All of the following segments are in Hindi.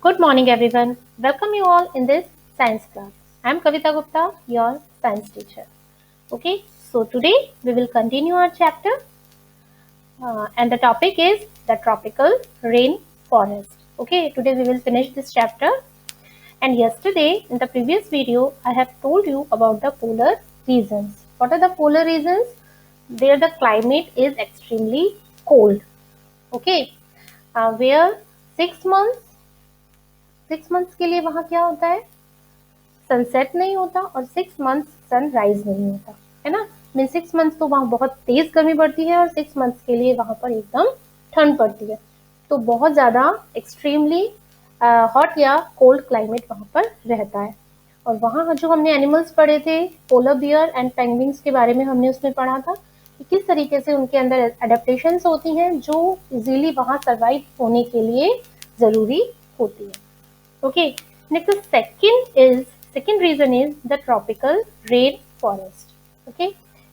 Good morning, everyone. Welcome you all in this science class. I am Kavita Gupta, your science teacher. Okay, so today we will continue our chapter, and the topic is the tropical rainforest. Okay, today we will finish this chapter. And yesterday, in the previous video, I have told you about the polar regions. What are the polar regions? Where the climate is extremely cold. Okay, where 6 months 6 months के लिए वहाँ क्या होता है, सनसेट नहीं होता और 6 मंथ्स सनराइज नहीं होता है ना। मीन 6 मंथ्स तो वहाँ बहुत तेज गर्मी पड़ती है और 6 मंथ्स के लिए वहाँ पर एकदम ठंड पड़ती है। तो बहुत ज़्यादा एक्सट्रीमली हॉट या कोल्ड क्लाइमेट वहाँ पर रहता है। और वहाँ जो हमने एनिमल्स पढ़े थे, पोलर बियर एंड पेंगुइन्स के बारे में हमने उसमें पढ़ा था कि किस तरीके से उनके अंदर एडेप्टेशंस होती हैं जो इजीली वहाँ सर्वाइव होने के लिए ज़रूरी होती है। Okay, next second reason is the tropical rain forest. Okay,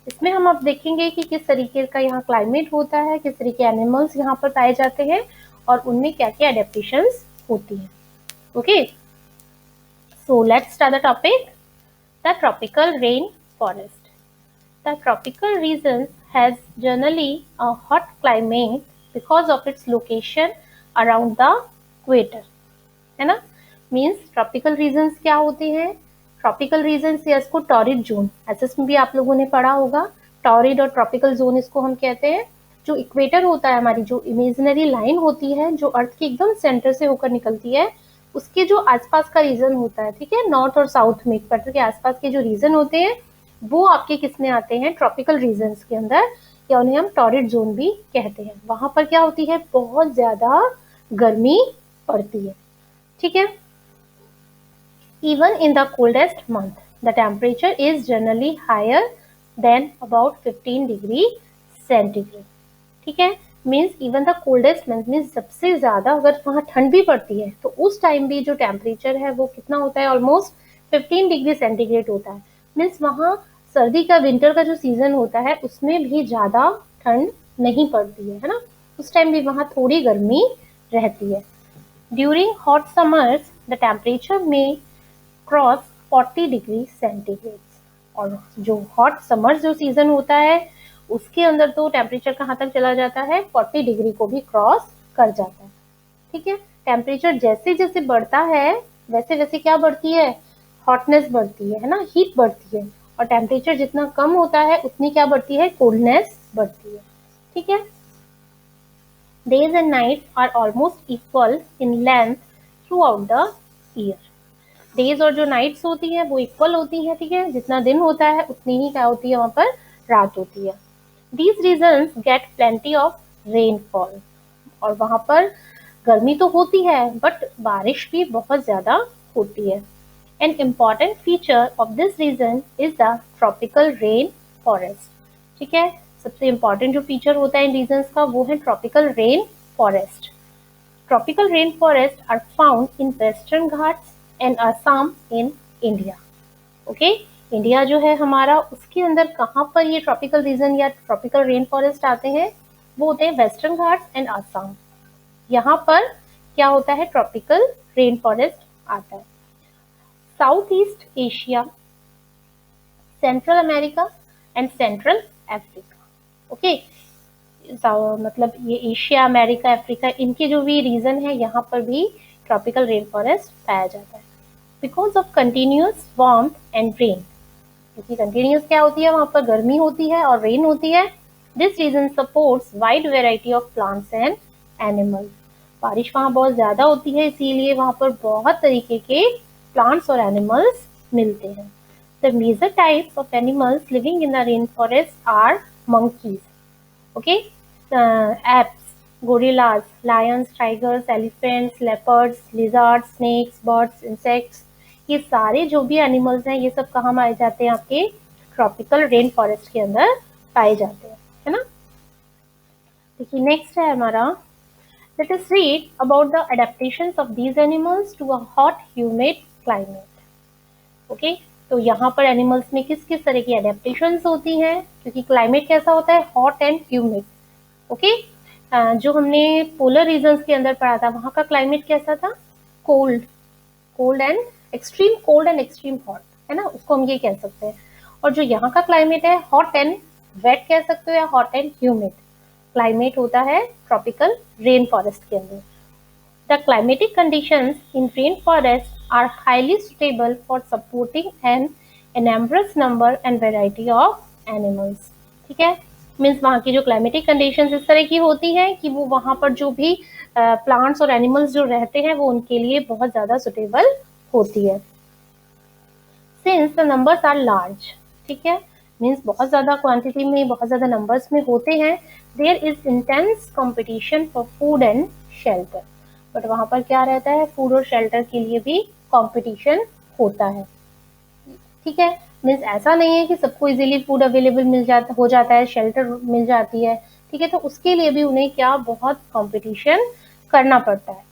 इसमें हम अब देखेंगे कि किस तरीके का यहाँ क्लाइमेट होता है, किस तरीके एनिमल्स यहाँ पर पाए जाते हैं और उनमें क्या क्या एडेप्टेशंस होती हैं। Okay, so let's start the topic, the tropical rain forest. The tropical region has generally a hot climate because of its location around the equator, है ना। मीन्स ट्रॉपिकल रीजन्स क्या होते हैं? ट्रॉपिकल रीजन्स या इसको टॉरिड जोन, एसएस में भी आप लोगों ने पढ़ा होगा। टॉरिड और ट्रॉपिकल जोन इसको हम कहते हैं। जो इक्वेटर होता है, हमारी जो इमेजिनरी लाइन होती है जो अर्थ के एकदम सेंटर से होकर निकलती है, उसके जो आसपास का रीजन होता है, ठीक है, नॉर्थ और साउथ में इक्वेटर के आसपास के जो रीजन होते हैं वो आपके किसमें आते हैं? ट्रॉपिकल रीजन्स के अंदर, या उन्हें हम टॉरिड जोन भी कहते हैं। वहां पर क्या होती है? बहुत ज्यादा गर्मी पड़ती है, ठीक है। Even in the coldest month, the temperature is generally higher than about 15 degree centigrade. ठीक है, means even the coldest month, means सबसे ज्यादा अगर वहाँ ठंड भी पड़ती है तो उस टाइम भी जो टेम्परेचर है वो कितना होता है? ऑलमोस्ट 15 डिग्री सेंटीग्रेड होता है। मीन्स वहाँ सर्दी का, विंटर का जो सीजन होता है उसमें भी ज्यादा ठंड नहीं पड़ती है ना। उस टाइम भी वहाँ थोड़ी गर्मी रहती है। During hot summers the temperature में क्रॉस 40 डिग्री सेंटीग्रेड। और जो हॉट समर जो सीजन होता है उसके अंदर तो टेम्परेचर कहाँ तक चला जाता है? 40 डिग्री को भी क्रॉस कर जाता है, ठीक है। टेम्परेचर जैसे जैसे बढ़ता है वैसे वैसे क्या बढ़ती है? हॉटनेस बढ़ती है ना, हीट बढ़ती है। और टेम्परेचर जितना कम होता है उतनी क्या बढ़ती है? कोल्डनेस बढ़ती है, ठीक है। Days and nights are almost equal in length throughout the year. Days और जो नाइट्स होती है वो इक्वल होती है, ठीक है। जितना दिन होता है उतनी ही क्या होती है? वहाँ पर रात होती है। These regions get plenty of rainfall। और वहाँ पर गर्मी तो होती है बट बारिश भी बहुत ज्यादा होती है। An important feature of this region is the tropical rain forest। ठीक है, सबसे इम्पोर्टेंट जो फीचर होता है इन रीजन्स का वो है tropical rain forest. Tropical rain forest are found in western Ghats and Assam in India. Okay, India जो है हमारा उसके अंदर कहाँ पर ये ट्रॉपिकल रीजन या ट्रॉपिकल रेन फॉरेस्ट आते हैं? वो होते हैं वेस्टर्न घाट्स एंड असम। यहाँ पर क्या होता है? ट्रॉपिकल रेन फॉरेस्ट आता है। South east Asia, central America and central Africa. Okay, मतलब ये एशिया, अमेरिका, अफ्रीका, इनके जो भी रीजन है यहाँ पर भी ट्रॉपिकल रेन फॉरेस्ट पाया जाता है। Because of continuous warmth and rain, क्योंकि कंटिन्यूस क्या होती है? वहाँ पर गर्मी होती है और रेन होती है। This region supports wide variety of plants and animals. बारिश वहाँ बहुत ज्यादा होती है इसीलिए वहाँ पर बहुत तरीके के प्लांट्स और एनिमल्स मिलते हैं। The major types of animals living in the rain forest are monkeys, okay, apes, gorillas, lions, tigers, elephants, leopards, lizards, snakes, birds, insects. ये सारे जो भी एनिमल्स हैं ये सब कहाँ पाए जाते हैं? आपके ट्रॉपिकल रेन फॉरेस्ट के अंदर पाए जाते हैं, है ना। देखिए नेक्स्ट है हमारा, let us read about the adaptations of these animals to a hot humid climate. Okay, तो यहाँ पर एनिमल्स में किस किस तरह की एडेप्टेशंस होती हैं, क्योंकि क्लाइमेट कैसा होता है? Hot and humid. ओके, जो हमने पोलर रीजन्स के अंदर पढ़ा था वहाँ का क्लाइमेट कैसा था? कोल्ड एंड एक्सट्रीम हॉट, है ना, उसको हम ये कह सकते हैं। और जो यहाँ का क्लाइमेट है हॉट एंड वेट कह सकते हो, या हॉट एंड ह्यूमिड क्लाइमेट होता है ट्रॉपिकल रेन फॉरेस्ट के अंदर। The climatic conditions in rain forest are highly suitable for supporting an enormous number and variety of animals. ठीक है, मीन्स वहाँ की जो क्लाइमेटिक कंडीशंस इस तरह की होती है कि वो वहाँ पर जो भी प्लांट्स और एनिमल्स जो रहते हैं वो उनके लिए बहुत ज़्यादा सुटेबल होती है। Since the numbers are large, ठीक है, मीन्स बहुत ज़्यादा क्वांटिटी में, बहुत ज़्यादा नंबर्स में होते हैं, there is intense competition for food and shelter. But वहाँ पर क्या रहता है, फूड और शेल्टर के लिए भी कॉम्पिटिशन होता है। ठीक है, मीन्स ऐसा नहीं है कि सबको इजीली फूड अवेलेबल हो जाता है, शेल्टर मिल जाती है। ठीक है, तो उसके लिए भी उन्हें क्या बहुत कंपटीशन करना पड़ता है।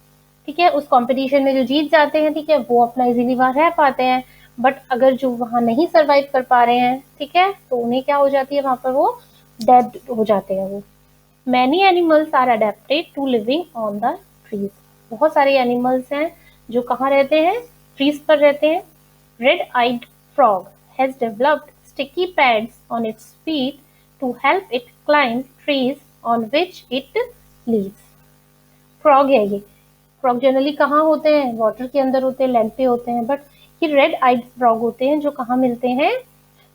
ठीक है, उस कंपटीशन में जो जीत जाते हैं, ठीक है, वो अपना इजीली वहाँ रह पाते हैं। बट अगर जो वहाँ नहीं सर्वाइव कर पा रहे हैं, ठीक है, तो उन्हें क्या हो जाती है, वहाँ पर वो डेड हो जाते हैं वो। Many animals are adapted to living on the trees. बहुत सारे एनिमल्स हैं जो कहाँ रहते हैं, ट्रीज पर रहते हैं। Red-eyed frog has developed sticky pads on its feet to help it climb trees on which it lives. Frog है ये। Frog जनरली कहाँ होते हैं, वाटर के अंदर होते हैं, लैंड पे होते हैं, बट ये रेड आइड फ्रॉग होते हैं जो कहाँ मिलते हैं,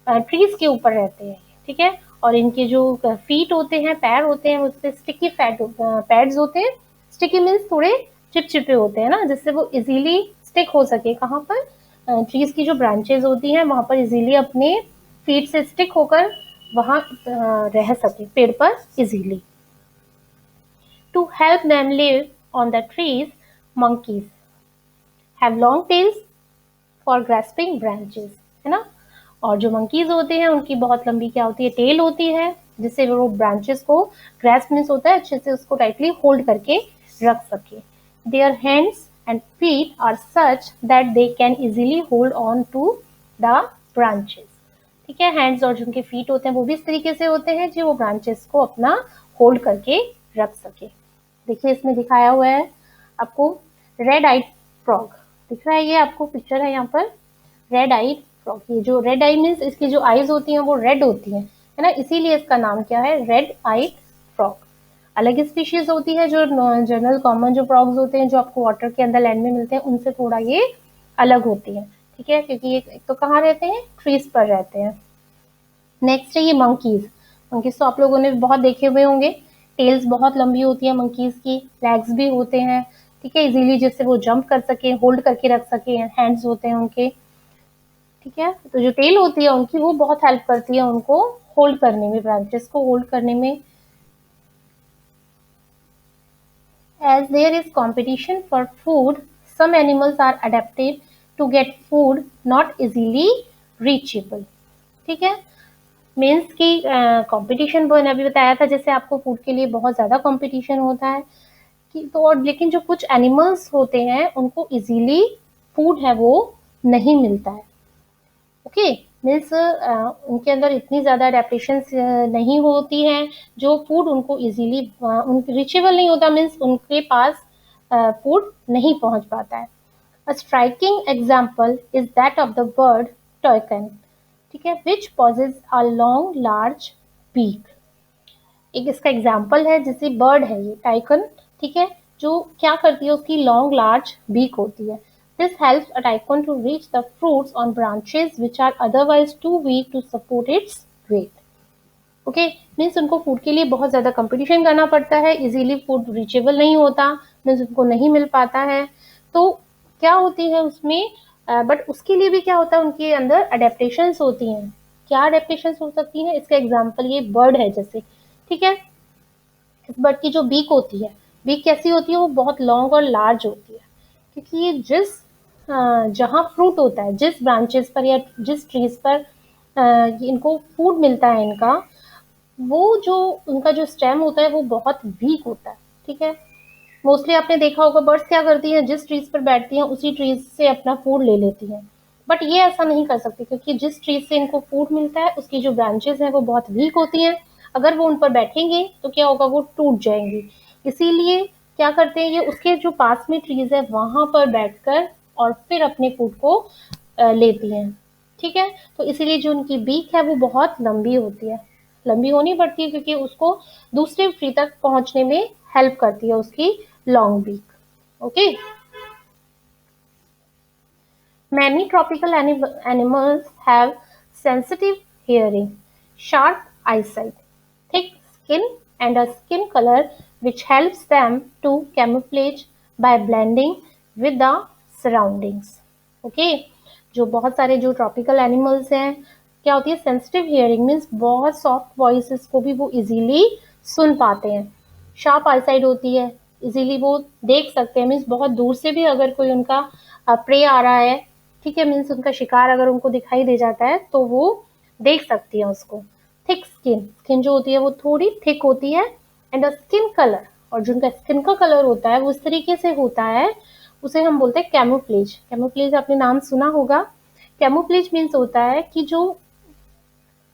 ट्रीज के ऊपर रहते हैं। ठीक है, और इनके जो फीट होते हैं, पैर होते हैं, उससे स्टिकी पैड्स होते हैं। स्टिकी मीन्स थोड़े चिपचिपे होते हैं ना, जिससे वो इजीली स्टिक हो सके कहाँ पर, ट्रीज की जो ब्रांचेस होती हैं वहां पर इजीली अपने फीट से स्टिक होकर वहां रह सके पेड़ पर easily. To help them live on the trees, monkeys have long tails for grasping branches, है ना। और जो मंकीज होते हैं उनकी बहुत लंबी क्या होती है, टेल होती है, जिससे वो ब्रांचेस को ग्रैस्प मीन्स होता है अच्छे से उसको टाइटली होल्ड करके रख सके। Their hands and feet are such that they can easily hold on to the branches. ठीक है, हैंड्स और जो उनके फीट होते हैं वो भी इस तरीके से होते हैं जो वो ब्रांचेस को अपना होल्ड करके रख सके। देखिए इसमें दिखाया हुआ है आपको रेड आइड फ्रॉग दिख रहा है, ये आपको पिक्चर है यहाँ पर रेड आइड फ्रॉग। ये जो रेड आई मीन्स इसकी जो आईज होती हैं वो रेड होती हैं, है ना, इसीलिए इसका नाम क्या है, रेड आइड फ्रॉग। अलग स्पीशीज होती है जो जनरल कॉमन जो फ्रॉग्स होते हैं जो आपको वाटर के अंदर लैंड में मिलते हैं, उनसे थोड़ा ये अलग होती है। ठीक है, क्योंकि ये एक तो कहाँ रहते हैं, ट्रीज पर रहते हैं। नेक्स्ट है ये मंकीज। मंकीज तो आप लोगों ने बहुत देखे हुए होंगे, टेल्स बहुत लंबी होती है मंकीज की, लेग्स भी होते हैं, ठीक है, इजीली जिससे वो जंप कर सके, होल्ड करके रख सके, हैंड्स होते हैं उनके। ठीक है, तो जो टेल होती है उनकी वो बहुत हेल्प करती है उनको होल्ड करने में, ब्रांचेस को होल्ड करने में। As there is competition for food, some animals are adapted to get food not easily reachable. ठीक है, मीन्स की कंपटीशन मैंने अभी बताया था, जैसे आपको फूड के लिए बहुत ज़्यादा कंपटीशन होता है कि तो, और लेकिन जो कुछ एनिमल्स होते हैं उनको इजीली फूड है वो नहीं मिलता है। ओके, मीन्स उनके अंदर इतनी ज़्यादा अडेप्टेशन नहीं होती हैं जो फूड उनको इजीली रिचेबल नहीं होता, मीन्स उनके पास फूड नहीं पहुंच पाता है। A striking example is that of the bird toucan, ठीक है, which possesses a long large beak. एक इसका एग्जाम्पल है, जैसे बर्ड है ये टाइकन, ठीक है, जो क्या करती है, उसकी लॉन्ग लार्ज बीक होती है। This helps a tycoon to reach the fruits on branches which are otherwise too weak to support its weight. Okay, means उनको फूड के लिए बहुत ज़्यादा कंपटीशन करना पड़ता है, इजीली फूड रीचेबल नहीं होता, मीन्स उनको नहीं मिल पाता है। तो क्या होती है उसमें, बट उसके लिए भी क्या होता है, उनके अंदर अडेप्टेशंस होती हैं। क्या अडेप्टेशंस हो सकती हैं, इसका एग्जाम्पल ये बर्ड है जैसे, ठीक है, इस बर्ड की जो बीक होती है, बीक कैसी होती है, वो बहुत लॉन्ग और लार्ज होती है, क्योंकि ये जिस जहाँ फ्रूट होता है, जिस ब्रांचेस पर या जिस ट्रीज पर इनको फूड मिलता है इनका, वो जो उनका जो स्टेम होता है वो बहुत वीक होता है। ठीक है, मोस्टली आपने देखा होगा बर्ड्स क्या करती हैं, जिस ट्रीज पर बैठती हैं उसी ट्रीज से अपना फूड ले लेती हैं, बट ये ऐसा नहीं कर सकती, क्योंकि जिस ट्रीज से इनको फूड मिलता है उसकी जो ब्रांचेस हैं वो बहुत वीक होती हैं। अगर वो उन पर बैठेंगे तो क्या होगा, वो टूट जाएंगी। इसीलिए क्या करते हैं, ये उसके जो पास में ट्रीज है वहां पर बैठकर और फिर अपने फूड को लेती हैं। ठीक है, तो इसीलिए जो उनकी बीक है वो बहुत लंबी होती है, लंबी होनी पड़ती है क्योंकि उसको दूसरे ट्री तक पहुंचने में हेल्प करती है उसकी long beak. Okay, many tropical animals have sensitive hearing, sharp eyesight, thick skin, and a skin color which helps them to camouflage by blending with the surroundings. Okay, जो बहुत सारे जो ट्रॉपिकल एनिमल्स हैं, क्या होती है सेंसिटिव हियरिंग, मीन्स बहुत सॉफ्ट वॉइसेस को भी वो इजीली सुन पाते हैं। शार्प आईसाइट होती है, इजीली वो देख सकते हैं, मीन्स बहुत दूर से भी अगर कोई उनका प्रे आ रहा है, ठीक है, मीन्स उनका शिकार अगर उनको दिखाई दे जाता है तो वो देख सकती है उसको। थिक स्किन, स्किन जो होती है वो थोड़ी थिक होती है, एंड अ स्किन कलर, और जो उनका स्किन का कलर होता है वो इस तरीके से होता है, उसे हम बोलते हैं कैमोफ्लेज। कैमोफ्लेज आपने नाम सुना होगा। कैमोफ्लेज मीन्स होता है कि जो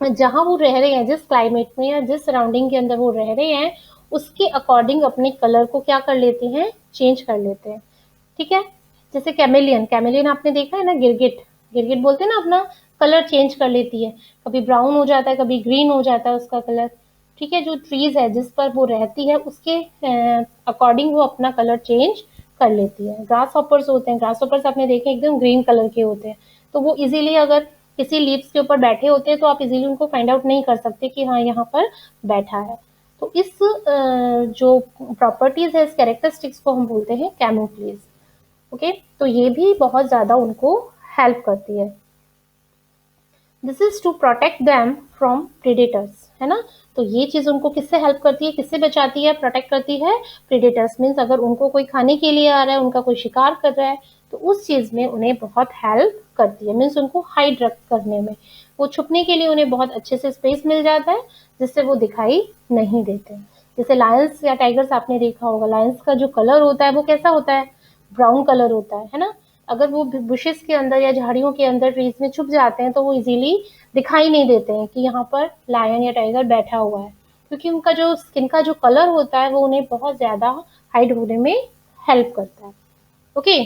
जहां वो रह रहे हैं, जिस क्लाइमेट में या जिस सराउंडिंग के अंदर वो रह रहे हैं, उसके अकॉर्डिंग अपने कलर को क्या कर लेते हैं, चेंज कर लेते हैं। ठीक है, जैसे कैमेलियन, कैमेलियन आपने देखा है ना, गिरगिट, गिरगिट बोलते हैं ना, अपना कलर चेंज कर लेती है, कभी ब्राउन हो जाता है, कभी ग्रीन हो जाता है उसका कलर। ठीक है, जो ट्रीज है जिस पर वो रहती है उसके अकॉर्डिंग वो अपना कलर चेंज कर लेती है। ग्रास हॉपर्स होते हैं, ग्रास हॉपर्स आपने देखे एकदम ग्रीन कलर के होते हैं, तो वो इजीली अगर किसी लीव्स के ऊपर बैठे होते हैं तो आप इजीली उनको फाइंड आउट नहीं कर सकते कि हाँ यहाँ पर बैठा है। तो इस जो प्रॉपर्टीज है, इस कैरेक्टरिस्टिक्स को हम बोलते हैं कैमोफ्लेज। ओके, तो ये भी बहुत ज्यादा उनको हेल्प करती है। This is to protect them from predators, है ना। तो ये चीज उनको किससे हेल्प करती है, किससे बचाती है, प्रोटेक्ट करती है प्रेडेटर्स, मीन्स अगर उनको कोई खाने के लिए आ रहा है, उनका कोई शिकार कर रहा है, तो उस चीज में उन्हें बहुत हेल्प करती है, मीन्स उनको हाइड रख करने में, वो छुपने के लिए उन्हें बहुत अच्छे से स्पेस मिल जाता है जिससे वो दिखाई नहीं देते। जैसे लायंस या टाइगर्स आपने देखा होगा, लायंस का जो कलर होता है वो कैसा होता है, ब्राउन कलर होता है ना। अगर वो बुशेस के अंदर या झाड़ियों के अंदर ट्रीज में छुप जाते हैं तो वो इजीली दिखाई नहीं देते हैं कि यहाँ पर लायन या टाइगर बैठा हुआ है, क्योंकि उनका जो स्किन का जो कलर होता है वो उन्हें बहुत ज्यादा हाइड होने में हेल्प करता है। ओके,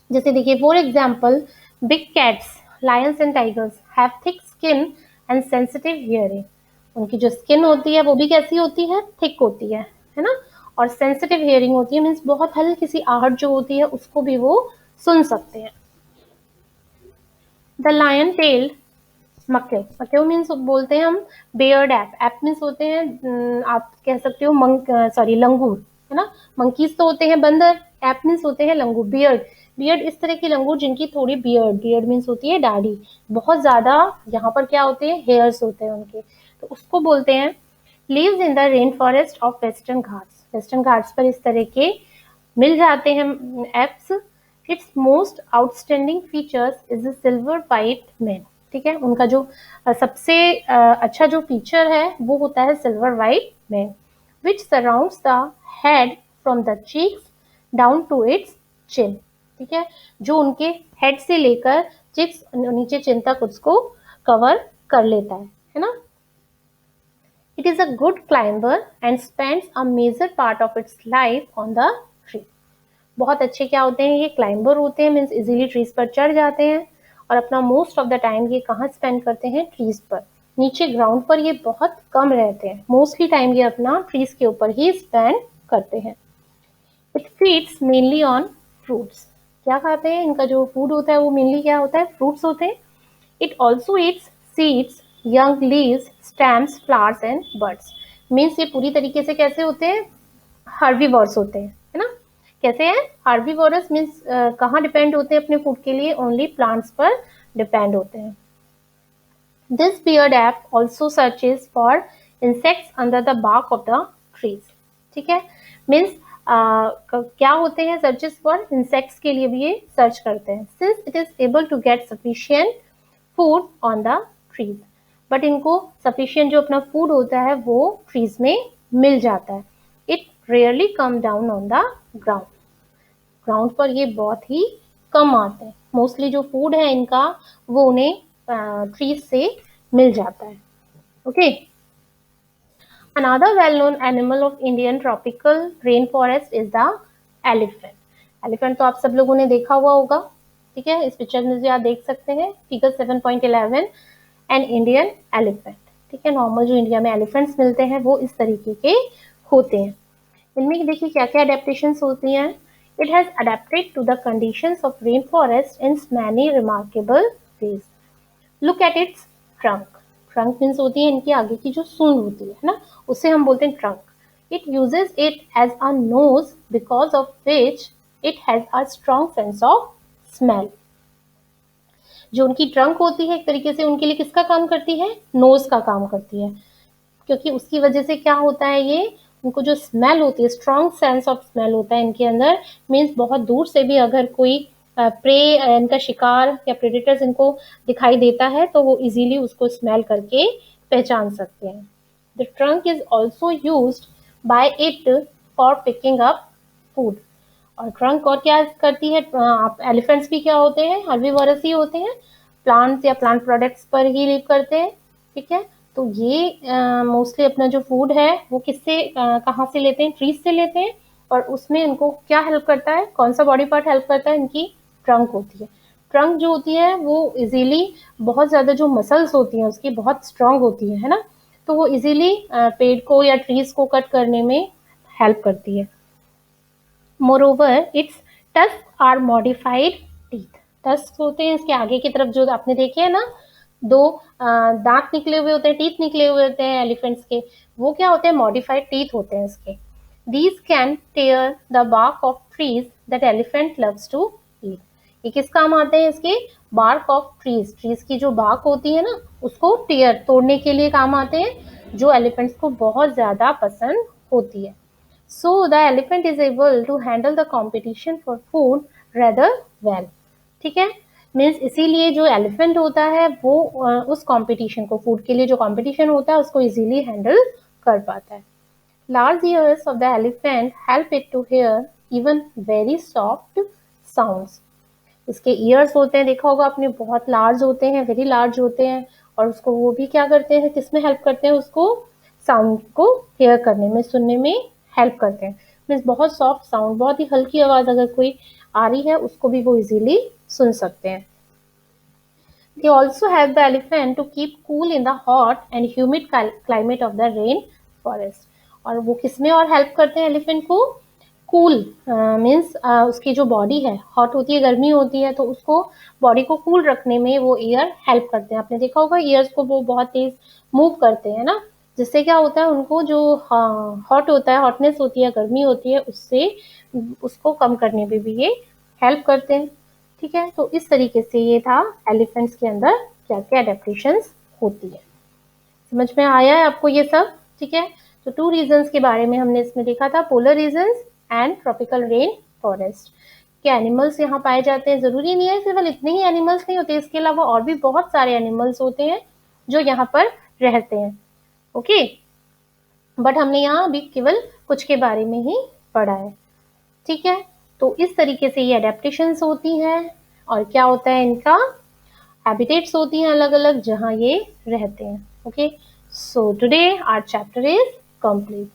जैसे देखिए for example, big cats, Lions and tigers have thick skin and sensitive hearing. उनकी जो स्किन होती है वो भी कैसी होती है, थिक होती है ना, और सेंसिटिव हियरिंग होती है, मीन्स बहुत हल्की सी आहट जो होती है उसको भी वो सुन सकते हैं। द लायन टेल्ड मक्केव, मक्केव मीन्स बोलते हैं हम बेयर्ड ऐप, ऐप मीन्स होते हैं आप कह सकते हो सॉरी लंगूर, है ना। मंकीज तो होते हैं बंदर, ऐप मीन्स होते हैं लंगूर। बियर्ड, बियर्ड इस तरह की लंगूर जिनकी थोड़ी बियर्ड, बियर्ड मीन्स होती है दाढ़ी, बहुत ज्यादा यहाँ पर क्या होते हैं, हेयर्स होते हैं उनके, तो उसको बोलते हैं। Leaves in the rain forest of western Ghats, western Ghats पर इस तरह के मिल जाते हैं apps. It's most outstanding features is the silver white man. ठीक है, उनका जो सबसे अच्छा जो फीचर है वो होता है silver white mane, which surrounds the head from the cheeks down to its chin. ठीक है, जो उनके हेड से लेकर चिक्स नीचे चिन तक उसको कवर कर लेता है ना। It is a good climber and spends a major part of its life on the tree. बहुत अच्छे क्या होते हैं, ये क्लाइंबर होते हैं, मीन्स इजीली ट्रीज पर चढ़ जाते हैं, और अपना मोस्ट ऑफ द टाइम ये कहाँ स्पेंड करते हैं, ट्रीज पर। नीचे ग्राउंड पर ये बहुत कम रहते हैं, मोस्टली टाइम ये अपना ट्रीज के ऊपर ही स्पेंड करते हैं। It feeds mainly on fruits, क्या खाते हैं, इनका जो फूड होता है वो मेनली क्या होता है, फ्रूट्स होते हैं। It also eats seeds, young leaves, stems, flowers and birds. Means ये पूरी तरीके से कैसे होते हैं, हार्बीवोरस होते हैं, है ना। कैसे हैं, हार्बीवोरस मीन्स कहाँ डिपेंड होते हैं अपने फूड के लिए, ओनली प्लांट्स पर डिपेंड होते हैं। This beard ape also searches for insects under the bark of the trees. ठीक है, मीन्स क्या होते हैं, सर्चेस फॉर इंसेक्ट्स के लिए भी ये सर्च करते हैं। Since it is able to get sufficient food on the trees, but इनको सफिशियंट जो अपना फूड होता है वो ट्रीज में मिल जाता है। It rarely come down on the ground, ground पर ये बहुत ही कम आते हैं, मोस्टली जो फूड है इनका वो उन्हें ट्रीज से मिल जाता है। Okay, Another well-known animal of Indian tropical rainforest is the elephant. Elephant तो आप सब लोगों ने देखा हुआ होगा, ठीक है। इस पिक्चर में जो आप देख सकते हैं फिगर 7.11 एन इंडियन एलिफेंट, ठीक है। नॉर्मल जो इंडिया में एलिफेंट्स मिलते हैं वो इस तरीके के होते हैं। इनमें देखिए क्या क्या अडेप्टेशन होती हैं। It has adapted to the conditions of rain forest in many remarkable ways. Look at its trunk. Trunk means होती है इनकी आगे की जो सूंड होती है ना, उसे हम बोलते हैं trunk. It uses it as a nose because of which it has a strong sense of smell. जो उनकी ट्रंक होती है एक तरीके से उनके लिए किसका काम करती है, नोज का काम करती है, क्योंकि उसकी वजह से क्या होता है, ये उनको जो स्मेल होती है, स्ट्रॉन्ग सेंस ऑफ स्मेल होता है इनके अंदर। मीन्स बहुत दूर से भी अगर कोई प्रे इनका शिकार या प्रेडेटर्स इनको दिखाई देता है तो वो इजीली उसको स्मेल करके पहचान सकते हैं। The trunk is also used by it for picking up food. और ट्रंक और क्या करती है, आप एलिफेंट्स भी क्या होते हैं, हर्बीवोरस ही होते हैं, प्लांट्स या प्लांट प्रोडक्ट्स पर ही लिव करते हैं, ठीक है। तो ये मोस्टली अपना जो फूड है वो किससे कहाँ से लेते हैं, ट्रीज से लेते हैं। और उसमें इनको क्या हेल्प करता है, कौन सा बॉडी पार्ट हेल्प करता है, इनकी ट्रंक होती है। ट्रंक जो होती है वो इजीली बहुत ज़्यादा जो मसल्स होती हैं उसकी बहुत स्ट्रांग होती है ना, तो वो इजीली पेड़ को या ट्रीज को कट करने में हेल्प करती है। Moreover its tusk are modified teeth. Tusk होते हैं इसके आगे की तरफ जो आपने देखे है ना, दो दांत निकले हुए होते हैं, टीथ निकले हुए होते हैं एलिफेंट्स के, वो क्या होते हैं, मॉडिफाइड टीथ होते हैं इसके। These can tear the bark of trees that elephant loves to eat. ये किस काम आते हैं, इसके बार्क ऑफ ट्रीज, ट्रीज की जो बार्क होती है ना उसको टेयर तोड़ने के लिए काम आते हैं, जो एलिफेंट्स को बहुत ज्यादा पसंद होती है। So the elephant is able to handle the competition for food rather well, ठीक है। मीन्स इसीलिए जो एलिफेंट होता है वो उस कंपटीशन को, फूड के लिए जो कंपटीशन होता है उसको इजीली हैंडल कर पाता है। Large ears of the elephant help it to hear even very soft sounds. इसके ईयर्स होते हैं, देखा होगा आपने, बहुत लार्ज होते हैं, वेरी लार्ज होते हैं, और उसको वो भी क्या करते हैं, किसमें हेल्प करते हैं, उसको साउंड को हेयर करने में, सुनने में हेल्प करते हैं। मीन्स बहुत सॉफ्ट साउंड, बहुत ही हल्की आवाज अगर कोई आ रही है उसको भी वो इजीली सुन सकते हैं। They also help the elephant to keep cool in the hot and humid climate of the rain forest. और वो किसमें और हेल्प करते हैं एलिफेंट को, कूल मीन्स उसकी जो बॉडी है, हॉट होती है, गर्मी होती है, तो उसको बॉडी को कूल रखने में वो ईयर हेल्प करते हैं। आपने देखा होगा ईयर्स को वो बहुत तेज मूव करते हैं ना, जिससे क्या होता है, उनको जो हॉट होता है, हॉटनेस होती है, गर्मी होती है, उससे उसको कम करने में भी ये हेल्प करते हैं, ठीक है। तो इस तरीके से ये था एलिफेंट्स के अंदर क्या क्या अडेप्टेशंस होती है। समझ में आया है आपको ये सब, ठीक है। तो 2 रीजन्स के बारे में हमने इसमें देखा था, polar regions and tropical rain forest के एनिमल्स यहाँ पाए जाते हैं। जरूरी नहीं है केवल इतने ही एनिमल्स नहीं होते, इसके अलावा और भी बहुत सारे एनिमल्स होते हैं जो यहाँ पर रहते हैं, ओके। बट हमने यहाँ अभी केवल कुछ के बारे में ही पढ़ा है, ठीक है। तो इस तरीके से ये अडेप्टेशंस होती हैं, और क्या होता है, इनका हैबिटेट्स होती हैं अलग अलग जहाँ ये रहते हैं, okay. So today our chapter is complete,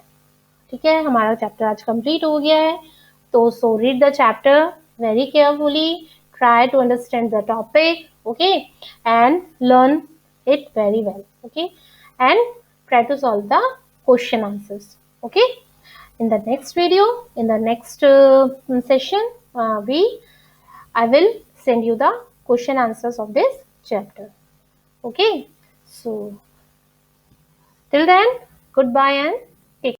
ठीक है। हमारा चैप्टर आज कंप्लीट हो गया है। तो so read the chapter very carefully, try to understand the topic, okay, and learn it very well, okay, and try to solve the question answers, okay. In the next video, in the next session, I will send you the question answers of this chapter, okay. So till then, goodbye and